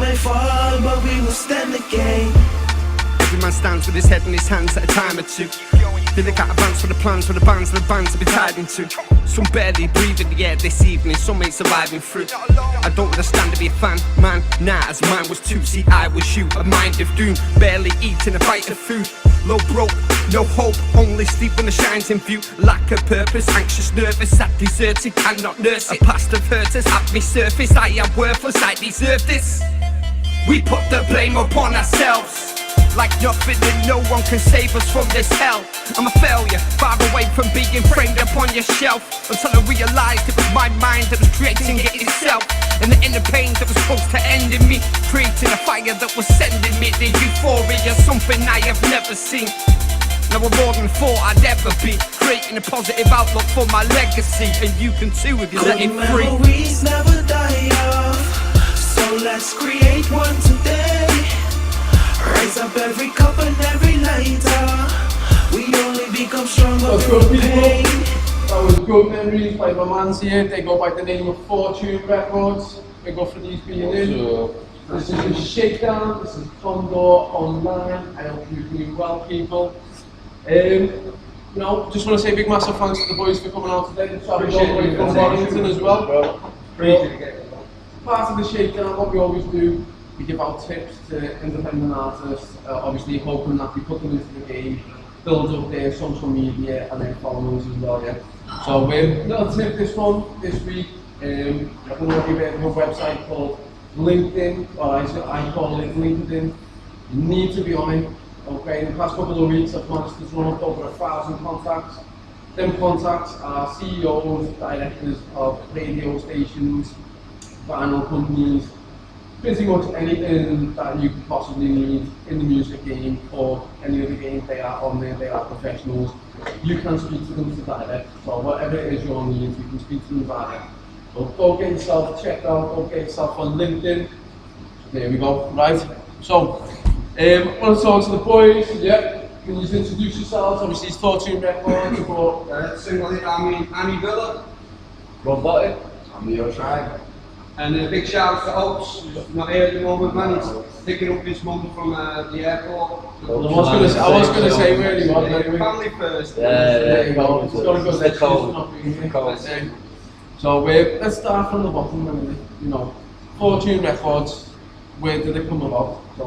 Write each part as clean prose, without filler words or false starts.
may fall, but we will stand again. Every man stands with his head in his hands at a time or two. They look at advance for the plans for the bands will be tied into. Some barely breathe in the air this evening, some ain't surviving through. I don't understand to be a fan, man, nah, as mine was too. See, I was you, a mind of doom, barely eating a bite of food. Low broke, no hope, only sleep when the shine's in view. Lack of purpose, anxious, nervous, sad, deserted, cannot nurse it. A past of hurt has had me surface, I am worthless, I deserve this. We put the blame upon ourselves. Like nothing and no one can save us from this hell. I'm a failure, far away from being framed upon your shelf. Until I realised it was my mind that was creating it itself. And the inner pain that was supposed to end in me, creating a fire that was sending me the euphoria, something I have never seen. Now I'm more than thought I'd ever be, creating a positive outlook for my legacy. And you can too if you let it free. Memories never die off, so let's create one today. Rise up every cup and every lighter. We only become stronger through pain. That was good memories by my man's here. They go by the name of Thoughtune Records. We go for these being in. This is Shakedown, this is Condo online. I hope you're doing well, people. You know, just want to say a big massive thanks to the boys for coming out today. Travelling all the way from Warrington as well. Part of the Shakedown, what we always do, we give out tips to independent artists, obviously hoping that we put them into the game, build up their social media and their followers as well, yeah. So little tip this week, I don't know if you've heard of a website called LinkedIn, or I call it LinkedIn. You need to be on it, okay. In the past couple of weeks I've managed to run up over 1,000 contacts. Them contacts are CEOs, directors of radio stations, vinyl companies, pretty much anything that you could possibly need in the music game or any other game. They are on there, they are professionals. You can speak to them to direct. So whatever it is your needs, you can speak to them direct. So go get yourself checked out, go get yourself on LinkedIn. There we go, right? So, I want to talk to the boys. Yeah, can you just introduce yourselves? Obviously it's Thoughtune Records, but single hit, I'm Evila. Robotic and Leo Tribe. And a big shout out to Oaks, who's not here at the moment, man. He's picking up his mum from the airport. I was going to say really well. Family first. There you go. It's got to go It's cold. So let's start from the bottom. You know, Thoughtune Records. Where did it come about? So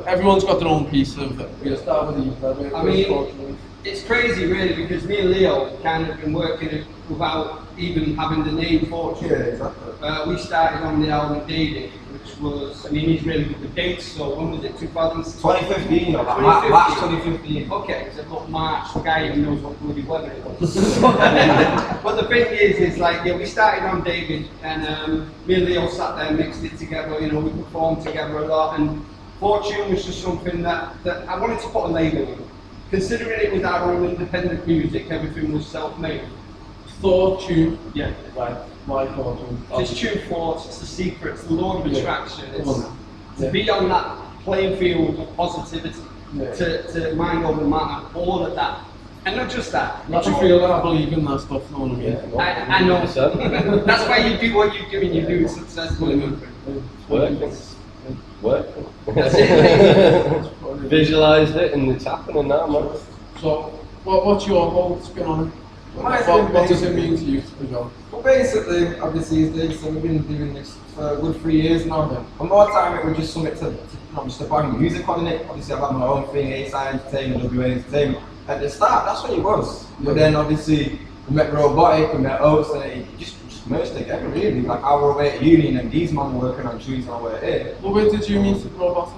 everyone's got their own piece of it. We'll start with you. I mean, it's crazy really, because me and Leo kind of been working it without even having the name Thoughtune. Yeah, exactly. We started on the album Dating, which was, I mean, he's really good with dates, so when was it, 2015, March 2015. Okay, so look, March, the guy even knows what bloody weather it was. But the thing is like, yeah, we started on David, and me and Leo sat there, mixed it together, you know, we performed together a lot, and Thoughtune was just something that I wanted to put a label in. Considering it was our own independent music, everything was self-made. Thoughtune? Yeah. Right. Why Thoughtune? It's tune thoughts, it's the secret, it's the law of attraction. It's to be on that playing field of positivity, to mind over matter, all of that. And not just that. Not to feel that I believe in that stuff, no one I know. That's why you do what you do and you do it successfully. Working. Visualised it and it's happening now, man. So, what's your whole spin on it? What does it mean to you? Well, basically, obviously, so we've been doing this for a good 3 years now. And more time it was just something to not just to bang music on it. Obviously, I've had my own thing, A-Side Entertainment, WA Entertainment. At the start, that's what it was. But then, obviously, we met Robotic, we met Oats, and it just merged together, really. Like, I were away at uni, and these men were working on tunes, and I were here. Well, where did you meet Robotic?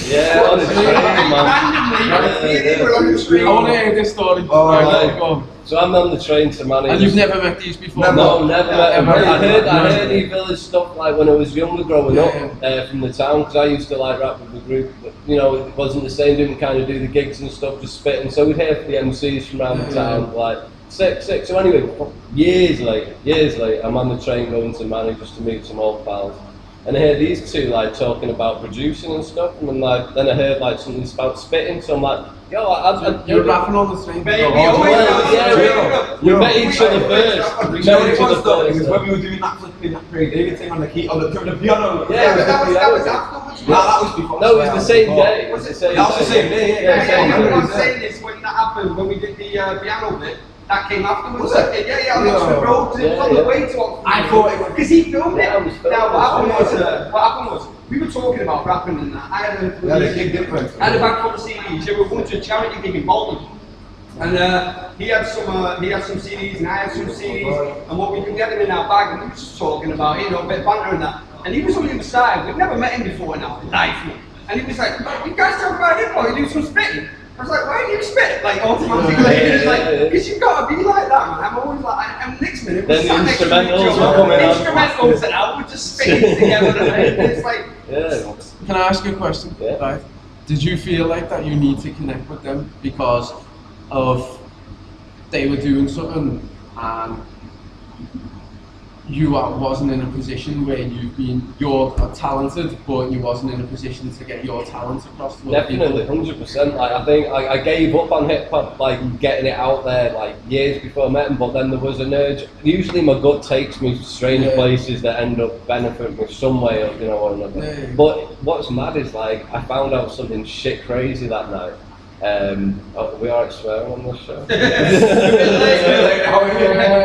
Yeah, on the train, man. We're on the train. I want to hear this story. Go. So I'm on the train to manage. And you've never met these before? No, never met them. I heard Evila's stuff like when I was younger growing up from the town, because I used to like rap with the group, but you know, it wasn't the same, didn't kind of do the gigs and stuff, just spitting. So we'd hear the MCs from around the town, like sick. So anyway, years later, I'm on the train going to manage just to meet some old pals. and I heard these two like talking about producing and stuff, and then I heard like something about spitting, so I'm like, yo, you're rapping on the street. Baby, we met each other first. We met each other first. Because when we were doing that flipping that Craig David thing on the key on the piano. Yeah, that was afterwards. No, that was before. No, it was the same day. That was the same day. Yeah, I'm saying this when that happened, when we did the piano bit. That came afterwards. Yeah, on the road on the way to Oxford. I thought it was because he filmed it. Now what happened was we were talking about rapping and that. I had a big difference. I had a bag full of CDs. We were going to a charity gig in Bolton. And he had some CDs and I had some CDs, and what we could get him in our bag, and we were just talking about it, a bit of banter and that. And he was on the other side. We'd never met him before in our life. And he was like, "You guys talk about hip hop, you do some spitting." I was like, "Why do you spit?" Like automatically, it's like, because you've got to be like that, man. I'm always like, and next minute, then the instrumentals were coming out. Instrumentals, and I would just spit together, and it's like. Yeah. Can I ask you a question? Yeah. Right. Did you feel like that you need to connect with them because of they were doing something and you wasn't in a position where you're talented, but you wasn't in a position to get your talents across to other people? Definitely, 100%. Like, I think I gave up on hip hop, like getting it out there, like years before I met him. But then there was an urge. Usually, my gut takes me to strange places that end up benefiting me some way, or another. Yeah. But what's mad is like I found out something shit crazy that night. We are swearing on this show.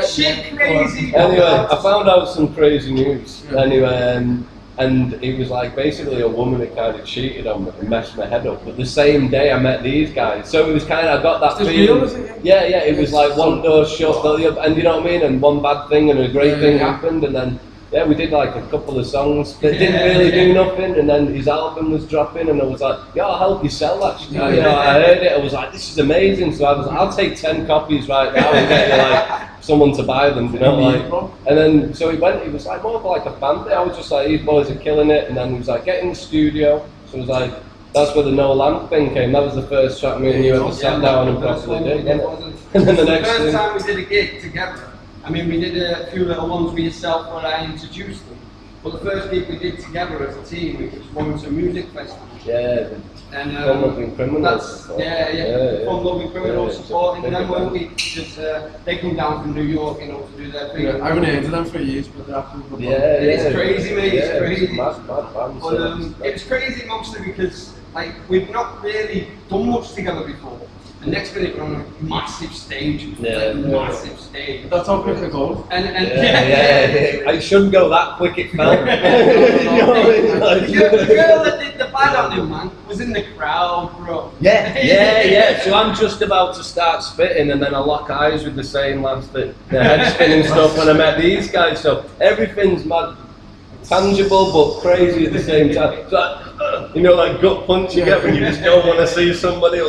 Shit crazy. Anyway, I found out some crazy news. Anyway, and it was like basically a woman that kind of cheated on me and messed my head up. But the same day I met these guys, so it was kind of I got that feeling. Yeah, it was like one door shut, and you know what I mean. And one bad thing and a great thing happened, and then. Yeah, we did like a couple of songs that didn't really do nothing, and then his album was dropping, and I was like, "Yo, I'll help you sell that." I heard it, I was like, "This is amazing." So I was like, "I'll take 10 copies right now and get you like someone to buy them," And then so he went. He was like more of like a fan thing. I was just like, "These boys are killing it," and then he was like, "Get in the studio." So it was like, that's where the No Lamp thing came. That was the first track me and you ever sat down and properly did. And then the next first time we did a gig together. I mean, we did a few little ones with yourself where I introduced them. But the first gig we did together as a team, we was Warrington Music Festival. Yeah, and Fun Loving Criminals. Fun Loving Criminals supporting them, weren't we? Just, they come down from New York, to do their thing. I haven't heard of them for years, but they're absolutely It's crazy, mate, it's crazy. Mad bands. But it was crazy mostly because, like, we've not really done much together before. And next minute we're on a massive stage, massive stage. That's how quick it goes. And I shouldn't go that quick, it felt. The girl that did the bad on him, man, was in the crowd, bro. Yeah. So I'm just about to start spitting, and then I lock eyes with the same lads that the head spinning stuff when I met these guys. So everything's mad, tangible but crazy at the same time. So, like gut punch you get when you just don't want to see somebody.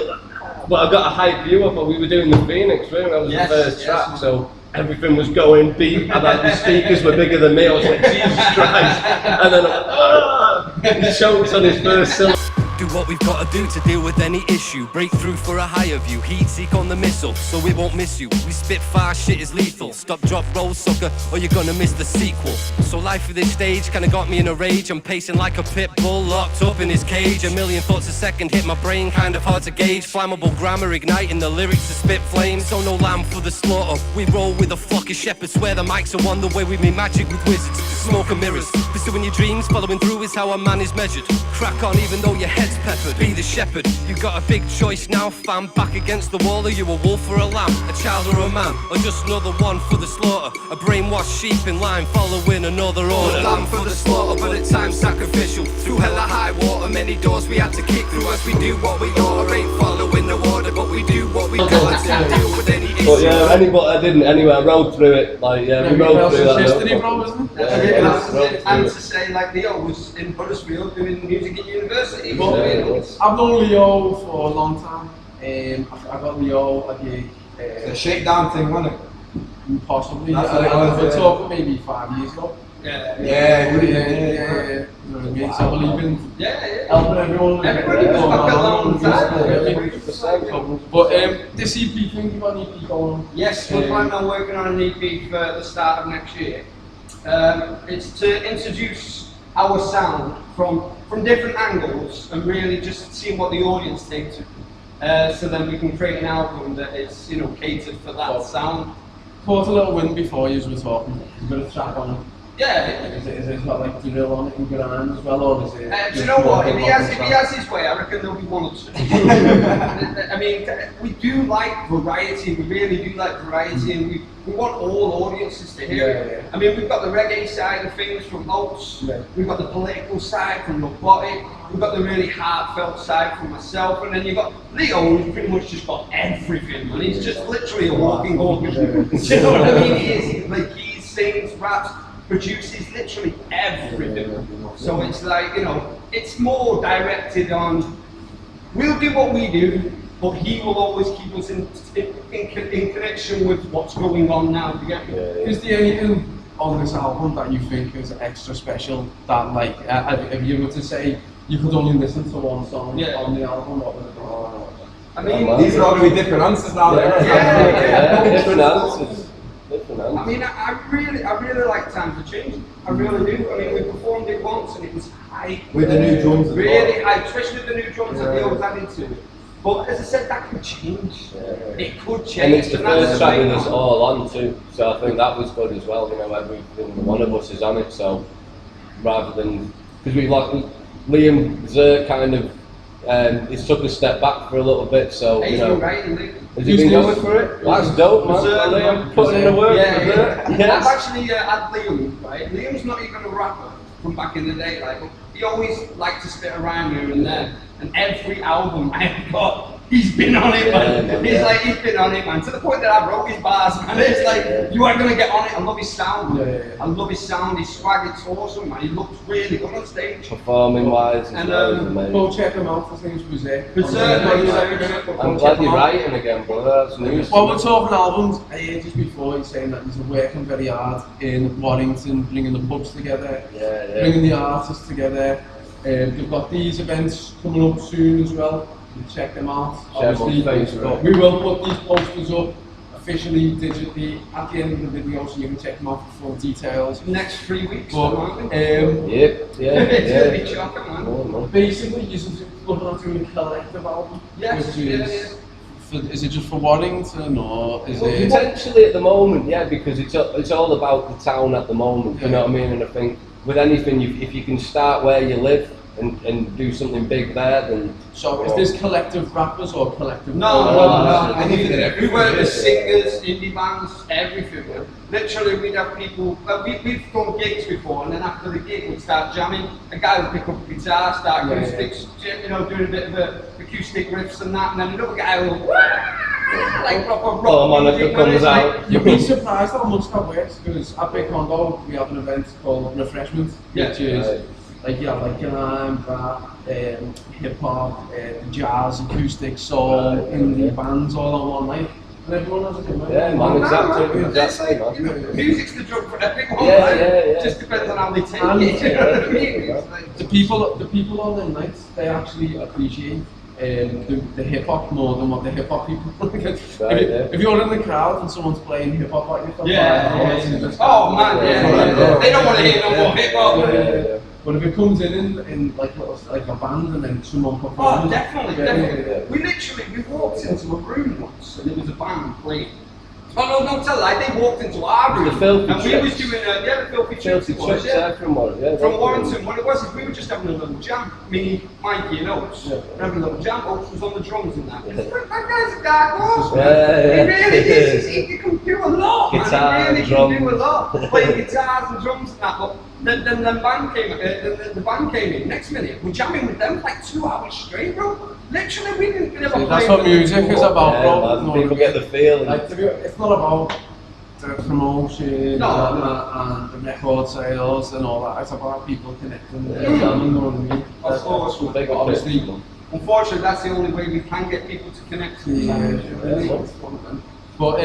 But I got a hype view of what we were doing the Phoenix, really. That was the first track, so everything was going beat. And like, the speakers were bigger than me. I was like, Jesus Christ. And then I'm like, he chokes on his first syllable. Do what we've got to do to deal with any issue. Break through for a higher view. Heat seek on the missile, so we won't miss you. We spit fast, shit is lethal. Stop, drop, roll, sucker, or you're gonna miss the sequel. So life for this stage kinda got me in a rage. I'm pacing like a pit bull locked up in his cage. A million thoughts a second hit my brain, kind of hard to gauge. Flammable grammar igniting the lyrics to spit flames. So no lamb for the slaughter. We roll with a flock of shepherds. Swear the mics are one the way we make magic with wizards. Smoke and mirrors. Pursuing your dreams, following through is how a man is measured. Crack on even though your head's peppered. Be the shepherd. You got a big choice now, fam. Back against the wall, are you a wolf or a lamb? A child or a man? Or just another one for the slaughter? A brainwashed sheep in line, following another order. A lamb for the slaughter, but at times sacrificial. Through hella high water, many doors we had to kick through as we do what we ought. Ain't following the order, but we do what we got to deal with any issue. But I didn't anyway. I rode through it. Like we rode through that. History, bro, isn't it? And to say, like, Leo was in Huddersfield doing music at university. I've known Leo for a long time. I got Leo a gig. The Shakedown thing, wasn't it? Possibly. We're talking maybe 5 years ago. Yeah. You know what I mean? So I believe in helping everyone. Everybody was back a long time. But this EP thing, you got an EP going on? Yes, we're planning on working on an EP for the start of next year. It's to introduce our sound from different angles and really just seeing what the audience takes. So then we can create an album that is, you know, catered for that sound. Caught a little wind before you were talking. You've got a track on it. Yeah. Is it got like drill on it and grind as well, or is it? Do you know what? If he has his way, I reckon there'll be one or two. I mean, we do like variety. We really do like variety, and we want all audiences to hear it. I mean, we've got the reggae side of things from Oats. Yeah. We've got the political side from Robotic. We've got the really heartfelt side from myself, and then you've got Leo, who's pretty much just got everything, and he's just literally a walking organ. Do you know what I mean? He sings, raps, produces literally everything. So it's like, you know, it's more directed on, we'll do what we do, but he will always keep us in connection with what's going on now. Is there anything on this album that you think is extra special that, like, if you were to say you could only listen to one song on the album, what would it be? I mean, these are all going to be different answers now. Different answers. I mean, I really like Time to Change. I really do. I mean, we performed it once and it was high. With the new drums as really high, especially with the new drums that they always added to it. But as I said, that could change. It could change. And it's the first track with us all on too, so I think that was good as well. You know, everything one of us is on it, so rather than, because we like Liam Zerk kind of, he's took a step back for a little bit, so you know. Has he been going for it? That's dope, man. Liam putting in the work. I've actually had Liam, right? Liam's not even a rapper from back in the day, like, he always liked to spit around here and there, and every album I've got, he's been on it, man. He's been on it, man, to the point that I wrote his bars, man. It's like, you are gonna get on it. I love his sound, man. I love his sound, his swag, it's awesome, man. He looks really good on stage. Performing wise, and go check him out. His name's Berserk. I'm glad you're writing again, brother. That's news. Well, we're talking albums. Just before he's saying that he's working very hard in Warrington, bringing the pubs together, bringing the artists together. They've got these events coming up soon as well. You can check them out. Obviously, we will put these posters up officially, digitally, at the end of the video, so you can check them out for full details. Next 3 weeks, basically, you're looking at doing a collective album. Yes, is it just for Warrington, or is it? Potentially at the moment, yeah, because it's all about the town at the moment, you know what I mean? And I think with anything, if you can start where you live and do something big there, then... So is this collective rappers or collective... No. We work with singers, indie bands, everything. Literally, we'd have people... We've done gigs before, and then after the gig, we'd start jamming. A guy would pick up a guitar, start acoustics, you know, doing a bit of acoustic riffs and that, and then another guy will... like proper rock music. Comes out. You'd be surprised how much that works, because at Big Condo, we have an event called Refreshment, which is... like, you have like glam, rap, hip hop, jazz, acoustic, soul, indie bands all on one night. And everyone has a good night. Yeah, man, exactly, man. Music's the drug for everyone, right? Just depends on how they take it. You know what I mean? Like, the people on the nights, they actually appreciate the hip hop more than what the hip hop people if you're in the crowd and someone's playing hip hop like this, oh man, they don't want to hear no more hip hop. But if it comes in like a band and then someone performs... Oh, definitely. We walked into a room once and there was a band playing. Oh no, don't tell that. They walked into our room and we was doing the Filthy Trips from Warrington. What it was is we were just having a little jam. Me, Mikey and Oats. Having a little jam. Oats was on the drums and that. That guy's a dark horse, man. He really is. He can do a lot. Guitar, he really can do a lot. Playing guitars and drums and that. But then the band came in. Next minute, we're jamming with them for like 2 hours straight, bro. Literally, we didn't ever play. That's what music is about, bro. Man, people get the feeling. Like, it's not about the promotion and the record sales and all that. It's about people connecting with them. You know what I mean? Of course, obviously. Unfortunately, that's the only way we can get people to connect to each other. But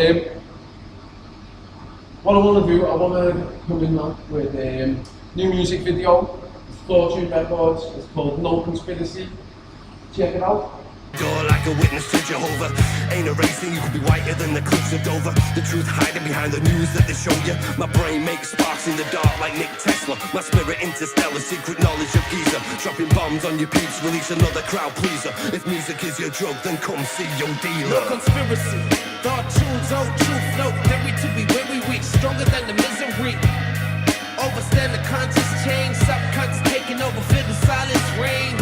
what I want to do, I want to come in now with a new music video. It's Thoughtune Records. It's called No Conspiracy. Check it out. You're like a witness to Jehovah. Ain't a racing, you could be whiter than the cliffs of Dover. The truth hiding behind the news that they show you. My brain makes sparks in the dark like Nick Tesla. My spirit interstellar, secret knowledge of Giza. Dropping bombs on your peeps, release another crowd pleaser. If music is your drug, then come see your dealer. No conspiracy, thought tunes, old truth, no theory to be where we reach. Stronger than the misery. Overstand the conscious change, subconscious taking over, feel the silence reign.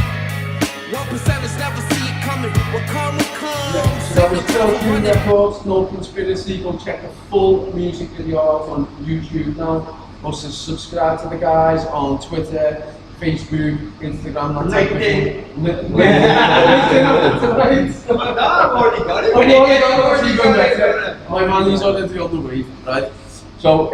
1%ers never see it coming. What karma comes. So that was Thoughtune Records, No Conspiracy. Go check the full music video out on YouTube now. Also subscribe to the guys on Twitter, Facebook, Instagram, that type of thing. I've already got it. My man, he's already on the way, right? So,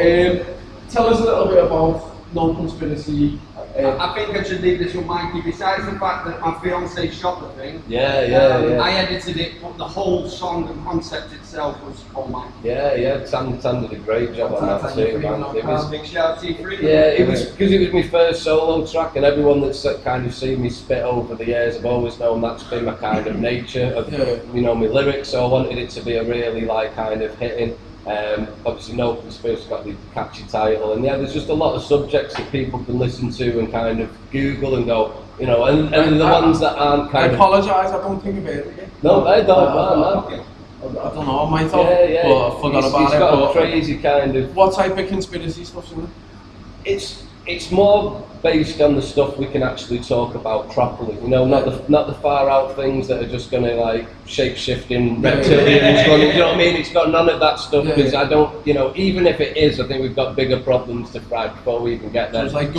tell us a little bit about No Conspiracy. I think I should leave this with Mikey. Besides the fact that my fiance shot the thing, I edited it, but the whole song and concept itself was all Mikey. Tan did a great job on that too, man. It was, Big shout out to T Freeman. it was because it was my first solo track, and everyone that's kind of seen me spit over the years, I've always known that's been my kind of nature of, you know, my lyrics. So I wanted it to be a really like kind of hitting. Obviously, No Conspiracy got the catchy title, and there's just a lot of subjects that people can listen to and kind of Google and go, you know, and the ones that aren't kind I apologise, I don't think I've heard it yet. No, I don't, man. I don't know, I might have, but I forgot about It's it. got a crazy kind of. What type of conspiracy stuff's in it? It's more based on the stuff we can actually talk about properly, you know, not the far out things that are just going to like shape shifting reptilians running, you know what I mean? It's got none of that stuff because I don't, you know, even if it is, I think we've got bigger problems to fight before we even get there. So it's like it's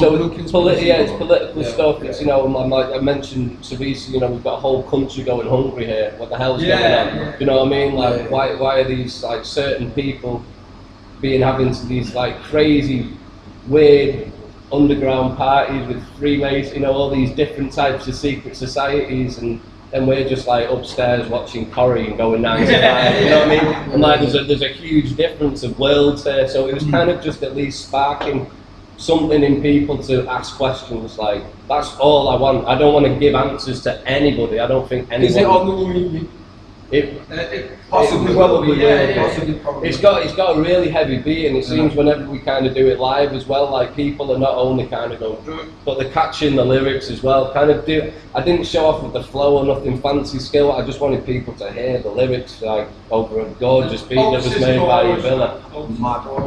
political stuff. It's, you know, I mentioned Savisa, you know, we've got a whole country going hungry here. What the hell's going on? You know what I mean? Like why are these like certain people having these like crazy, weird underground parties with Freemasons, you know, all these different types of secret societies, and we're just like upstairs watching Corrie and going 9 to 5, you know what I mean? And like there's a huge difference of worlds here, so it was kind of just at least sparking something in people to ask questions. Like, that's all I want. I don't want to give answers to anybody. I don't think anyone. Is it on the new? It possibly will. It's got a really heavy beat, and it seems whenever we kind of do it live as well, like people are not only kind of going, but they're catching the lyrics as well. Kind of I didn't show off with the flow or nothing fancy skill. I just wanted people to hear the lyrics like over a gorgeous beat that was made by Evila.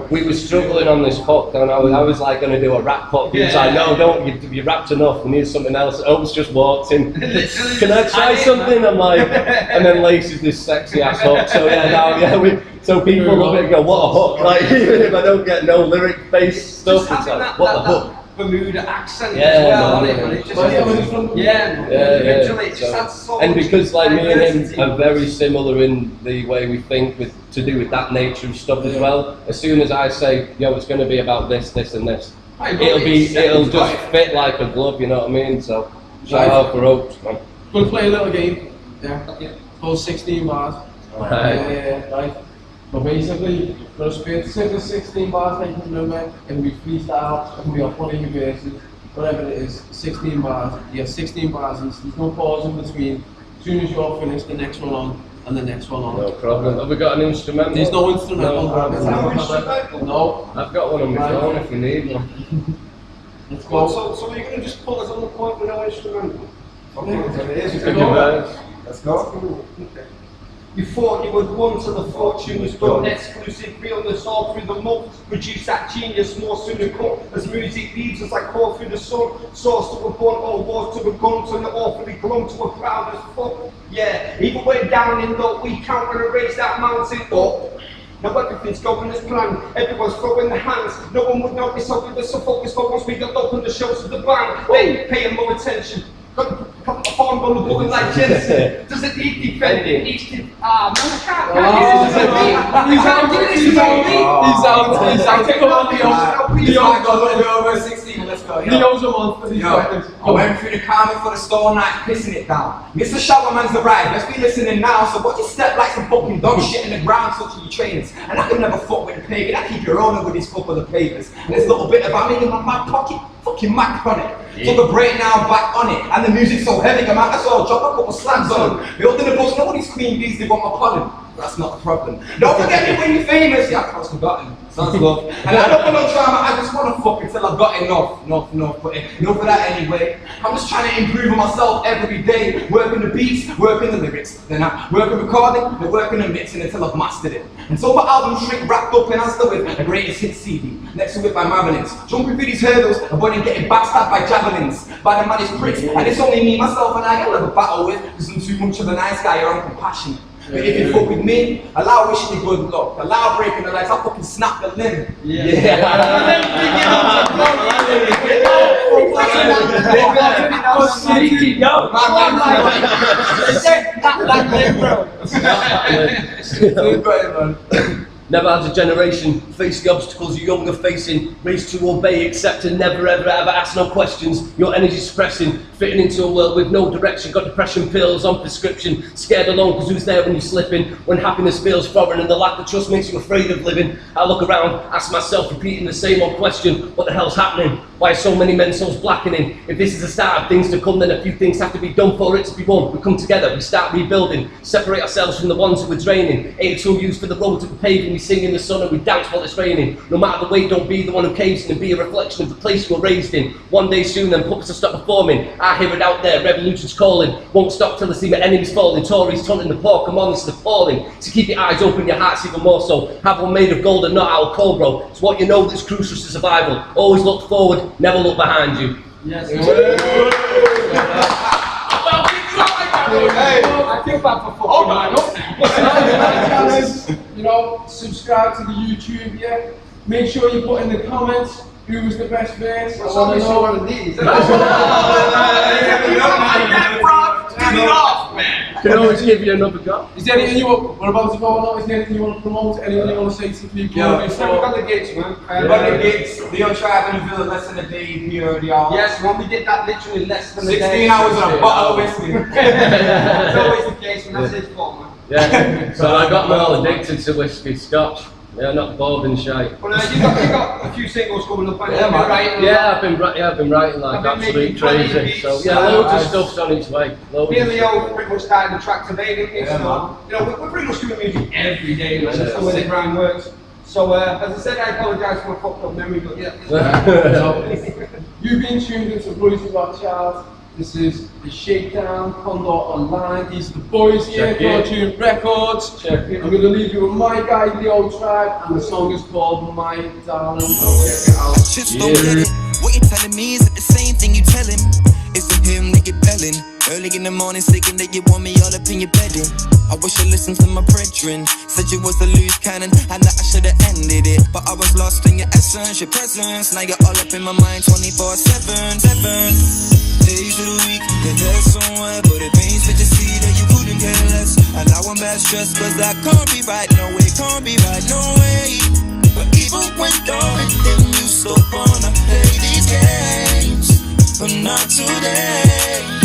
We were struggling on this hook, and I was like going to do a rap hook. He was like, no, don't. You rapped enough. We need something else. Oaks just walked in. Can I try something? I'm like, and then laces this sexy ass hook. So so people love it and go, what a hook! Like even if I don't get no lyric based stuff, it's like, what the hook? Bermuda accent as well. And because like me and him are very similar in the way we think, to do with that nature of stuff as well. As soon as I say, yo, it's going to be about this, this, and this, it'll just fit like a glove. You know what I mean? So shout out for Oaks, man. We'll play a little game. Yeah. Full 16 bars. Right. But basically, we'll spit 16 bars like you remember, and we freestyle, it can be off one of your verses, whatever it is, 16 bars. Yeah, 16 bars, there's no pause in between. As soon as you're finished, the next one on, and the next one on. No problem. Have we got an instrumental? There's no instrumental. No. I've got one on my phone if you need one. Let's go. So are you going to just put us on the point with no instrumental? Let's go. You thought you would run to the fortunes, done exclusive, feel us all through the month, produce that genius more sooner come, as music leaves us like call through the sun, source to a bun, all wars to a gun, turn it awfully glum to a crowd as fuck. Yeah, even way down in low, we count and erase that mountain up. Now everything's going as planned, everyone's throwing their hands, no one would notice how we were so focused, but once we got open the shows of the band, they paying more attention. Got a farm on the button like Jensen. Does it need defending? Each kid, man, I can't. He's out. Come on, Leo. Leo, we're 16. Let's Leo's a monster, these guys. I went through the karma for the store night, pissing it down. Mr. Showerman's arrived, let's be listening now. So what you step like some fucking dog shit in the ground, touching your trainers. And I can never fuck with the pagan, I keep your owner with his couple of papers. And this little bit of ammo in my pocket, fucking Mac chronic. Took a break now, back on it. And the music's so heavy, I might as well drop a couple slabs on them. Building the bus, nobody's queen bees, they want my pollen. That's not a problem. Don't forget me when you're famous. Yeah, I was forgotten. Sounds love. And I don't want no drama, I just want to fuck until I've got enough. But enough of that anyway. I'm just trying to improve on myself every day. Working the beats, working the lyrics. Then I work on recording, then working the mixing until I've mastered it. Until my album shrink wrapped up and I'm still with the greatest hit CD. Next to it by Marilyn's. Jumping through these hurdles, avoiding getting backstabbed by javelins. By the maddest pricks. And it's only me, myself, and I have a battle with. Because I'm too much of a nice guy or I'm compassionate. But if you fuck with me, allow wishing you good luck. Allow breaking the lights, I'll fucking snap the limb. Never as a generation face the obstacles you're younger facing, raised to obey, accept and never ever ever ask no questions. Your energy's suppressing, fitting into a world with no direction. Got depression pills on prescription, scared alone cause who's there when you're slipping? When happiness feels foreign and the lack of trust makes you afraid of living. I look around, ask myself, repeating the same old question. What the hell's happening? Why are so many men's souls blackening? If this is the start of things to come, then a few things have to be done for it to be won. We come together, we start rebuilding, separate ourselves from the ones who are draining. 82 used for the road to be paving, we sing in the sun and we dance while it's raining. No matter the weight, don't be the one who caves in and be a reflection of the place you were raised in. One day soon, then puppets will stop performing. I hear it out there, revolution's calling. Won't stop till I see my enemies falling. Tories taunting the poor, come on, this is appalling. So keep your eyes open, your hearts even more so. Have one made of gold and not out of coal, bro. It's what you know that's crucial to survival. Always look forward, never look behind you. Yes. I feel bad for fucking You know, subscribe to the YouTube, yeah? Make sure you put in the comments who was the best verse. I want to show one of these. Turn it off, man. Can always give you another go. Is there anything you want, we're about to go on now, is there anything you want to promote? Anything you want to say to people? Yeah, we've got the gigs, man. We've got the gigs, Leo Tribe and Evila, less than a day here, y'all. Yes, when we did that literally less than a day. 16 hours and a bottle of whiskey. It's always the case when that's his fault, man. Yeah, so I got me all addicted to whiskey, scotch. Yeah, not bourbon shite. Well, you got a few singles coming up, haven't you? Right? Yeah, I've been writing like absolute crazy. So yeah, loads of stuff's on its way. Me and Leo pretty much started the track today, didn't we? So, you know, we're pretty much doing music every day, man. That's the way the grind works. So, as I said, I apologise for a fucked up memory, but yeah. You've been tuned into Royzy Rothschild. This is the Shakedown, Condo Online. These are the boys here, Thoughtune Records. I'm going to leave you with my guy, Leo Tribe, and the song is called My Darling. Check it out. Just don't get it. What you're telling me is that the same thing you tell him. It's the him that you're belling. Early in the morning, thinking that you want me all up in your bedding. I wish you listened to my brethren. Said you was the loose cannon, and that I should've ended it. But I was lost in your essence, your presence. Now you're all up in my mind 24/7. Days of the week, you're there somewhere, but it pains me to see that you couldn't care less. And now I'm bad stressed, cause that can't be right. No way, can't be right, no way. But even when going, then you still wanna play these games. But not today.